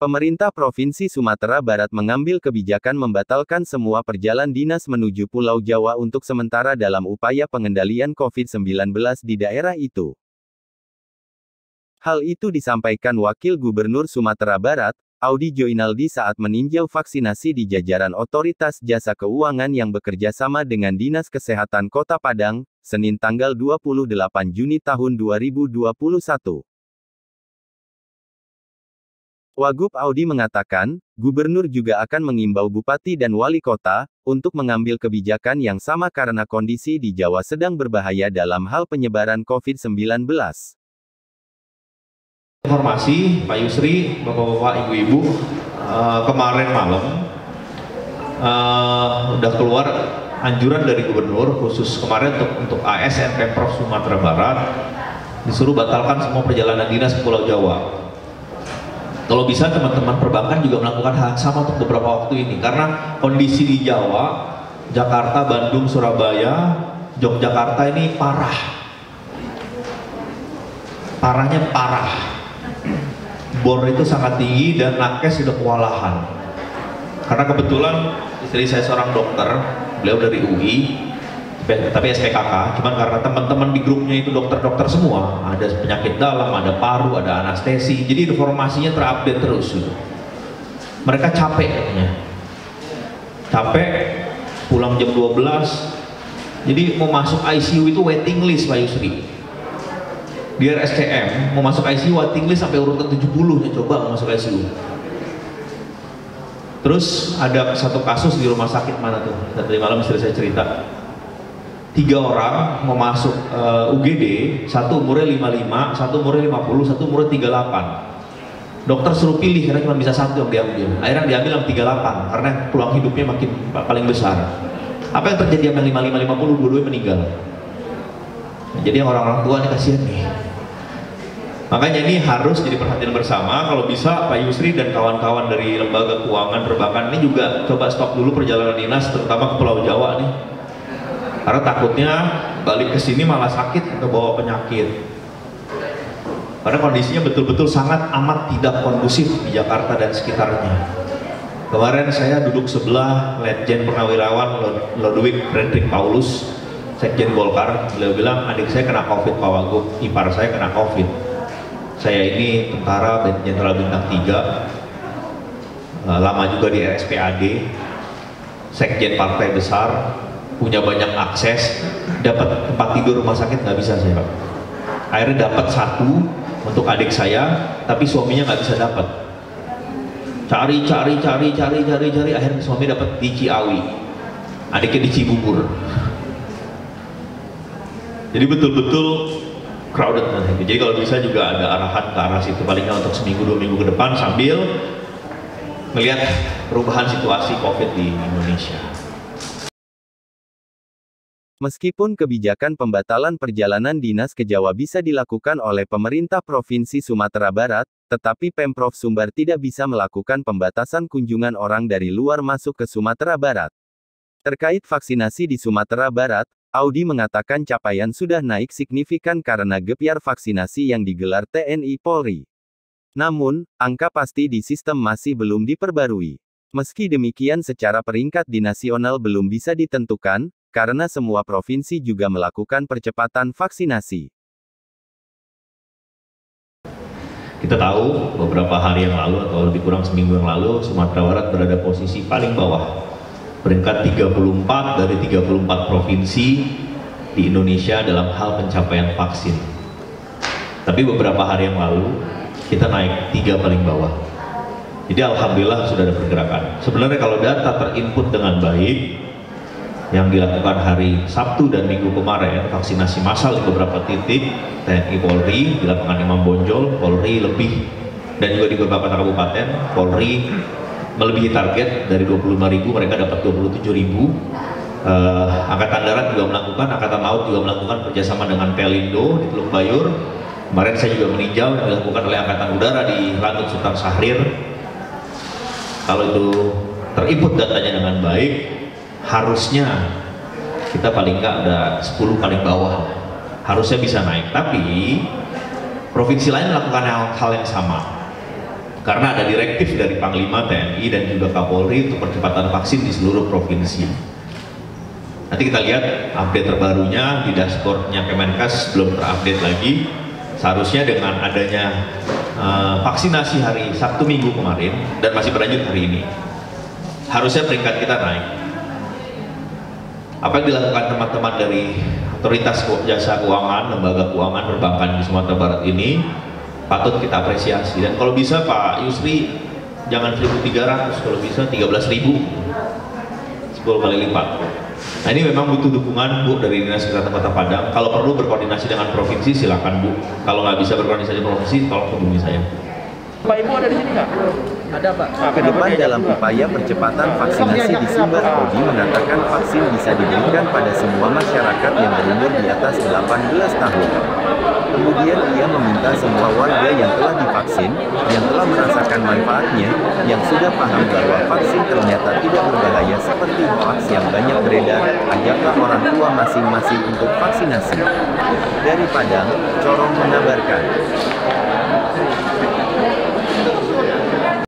Pemerintah Provinsi Sumatera Barat mengambil kebijakan membatalkan semua perjalanan dinas menuju Pulau Jawa untuk sementara dalam upaya pengendalian COVID-19 di daerah itu. Hal itu disampaikan Wakil Gubernur Sumatera Barat, Audi Joinaldi saat meninjau vaksinasi di jajaran Otoritas Jasa Keuangan yang bekerja sama dengan Dinas Kesehatan Kota Padang, Senin tanggal 28 Juni tahun 2021. Wagub Audi mengatakan, Gubernur juga akan mengimbau Bupati dan Wali Kota, untuk mengambil kebijakan yang sama karena kondisi di Jawa sedang berbahaya dalam hal penyebaran COVID-19. Informasi, Pak Yusri, Bapak-Bapak, Ibu-Ibu, kemarin malam, udah keluar anjuran dari Gubernur, khusus kemarin untuk ASN Pemprov Sumatera Barat, disuruh batalkan semua perjalanan dinas ke Pulau Jawa. Kalau bisa teman-teman perbankan juga melakukan hal sama untuk beberapa waktu ini, karena kondisi di Jawa, Jakarta, Bandung, Surabaya, Yogyakarta ini parahnya parah. Bor itu sangat tinggi dan nakes sudah kewalahan. Karena kebetulan istri saya seorang dokter, beliau dari UI, tapi SPKK, cuman karena teman-teman di grupnya itu dokter-dokter semua, ada penyakit dalam, ada paru, ada anestesi, jadi informasinya terupdate terus gitu. Mereka capek katanya, capek, pulang jam 12, jadi mau masuk ICU itu waiting list Pak Yusri. Di RSCM mau masuk ICU waiting list sampai urutan 70 ya, coba mau masuk ICU. Terus ada satu kasus di rumah sakit mana tuh, tadi malam istri saya cerita, 3 orang mau masuk UGD, satu umurnya 55, satu umurnya 50, satu umurnya 38. Dokter suruh pilih karena cuma bisa satu yang diambil. Akhirnya diambil yang 38 karena peluang hidupnya makin paling besar. Apa yang terjadi sama yang 55, 50, dua-duanya meninggal. Nah, jadi yang orang-orang tua ini kasihan nih. Makanya ini harus jadi perhatian bersama. Kalau bisa Pak Yusri dan kawan-kawan dari lembaga keuangan perbankan ini juga coba stop dulu perjalanan dinas, terutama ke Pulau Jawa nih. Karena takutnya balik ke sini malah sakit atau bawa penyakit. Karena kondisinya betul-betul sangat amat tidak kondusif di Jakarta dan sekitarnya. Kemarin saya duduk sebelah Letjen Purnawirawan Lodewijk Fredrik Paulus, Sekjen Golkar. Beliau bilang, adik saya kena COVID Pak Wagub, ipar saya kena COVID. Saya ini tentara Jenderal Bintang 3, lama juga di RSPAD, Sekjen partai besar, punya banyak akses, dapat tempat tidur rumah sakit nggak bisa saya Pak. Akhirnya dapat satu untuk adik saya, tapi suaminya nggak bisa dapat. Cari, akhirnya suami dapat di Ciawi, adiknya di Cibubur. Jadi betul-betul crowded nanti. Jadi kalau bisa juga ada arahan ke arah situ, palingnya untuk seminggu 2 minggu ke depan sambil melihat perubahan situasi COVID di Indonesia. Meskipun kebijakan pembatalan perjalanan dinas ke Jawa bisa dilakukan oleh pemerintah Provinsi Sumatera Barat, tetapi Pemprov Sumbar tidak bisa melakukan pembatasan kunjungan orang dari luar masuk ke Sumatera Barat. Terkait vaksinasi di Sumatera Barat, Audi mengatakan capaian sudah naik signifikan karena gebyar vaksinasi yang digelar TNI Polri. Namun, angka pasti di sistem masih belum diperbarui. Meski demikian secara peringkat di nasional belum bisa ditentukan, karena semua provinsi juga melakukan percepatan vaksinasi. Kita tahu beberapa hari yang lalu atau lebih kurang seminggu yang lalu, Sumatera Barat berada posisi paling bawah, peringkat 34 dari 34 provinsi di Indonesia dalam hal pencapaian vaksin. Tapi beberapa hari yang lalu kita naik 3 paling bawah. Jadi alhamdulillah sudah ada pergerakan. Sebenarnya kalau data terinput dengan baik, yang dilakukan hari Sabtu dan Minggu kemarin, vaksinasi massal di beberapa titik TNI Polri di lapangan Imam Bonjol, Polri lebih, dan juga di beberapa kabupaten Polri melebihi target dari 25.000, mereka dapat 27.000. Angkatan Darat juga melakukan, Angkatan Laut juga melakukan kerjasama dengan Pelindo di Teluk Bayur. Kemarin saya juga meninjau yang dilakukan oleh Angkatan Udara di Lanut Sultan Syahrir. Kalau itu terinput datanya dengan baik, harusnya kita paling nggak ada 10 paling bawah, harusnya bisa naik. Tapi provinsi lain melakukan hal yang sama. Karena ada direktif dari Panglima TNI dan juga Kapolri untuk percepatan vaksin di seluruh provinsi. Nanti kita lihat update terbarunya di dashboardnya Kemenkes, belum terupdate lagi. Seharusnya dengan adanya vaksinasi hari Sabtu Minggu kemarin dan masih berlanjut hari ini, harusnya peringkat kita naik. Apa yang dilakukan teman-teman dari otoritas jasa keuangan, lembaga keuangan perbankan di Sumatera Barat ini patut kita apresiasi. Dan kalau bisa Pak Yusri, jangan 1.300, kalau bisa 13.000, 10 kali lipat. Nah ini memang butuh dukungan Bu dari Dinas Kesehatan Kota Padang. Kalau perlu berkoordinasi dengan provinsi silakan Bu. Kalau nggak bisa berkoordinasi dengan provinsi, tolong hubungi saya. Pak Ibu ada di sini nggak? Ada Pak. Ke depan dalam upaya percepatan vaksinasi di Sumber, Rodi mengatakan vaksin bisa diberikan pada semua masyarakat yang berumur di atas 18 tahun. Kemudian ia meminta semua warga yang telah divaksin, yang telah merasakan manfaatnya, yang sudah paham bahwa vaksin ternyata tidak berbahaya seperti hoax yang banyak beredar, ajaklah orang tua masing-masing untuk vaksinasi. Dari Padang, Corong mengabarkan.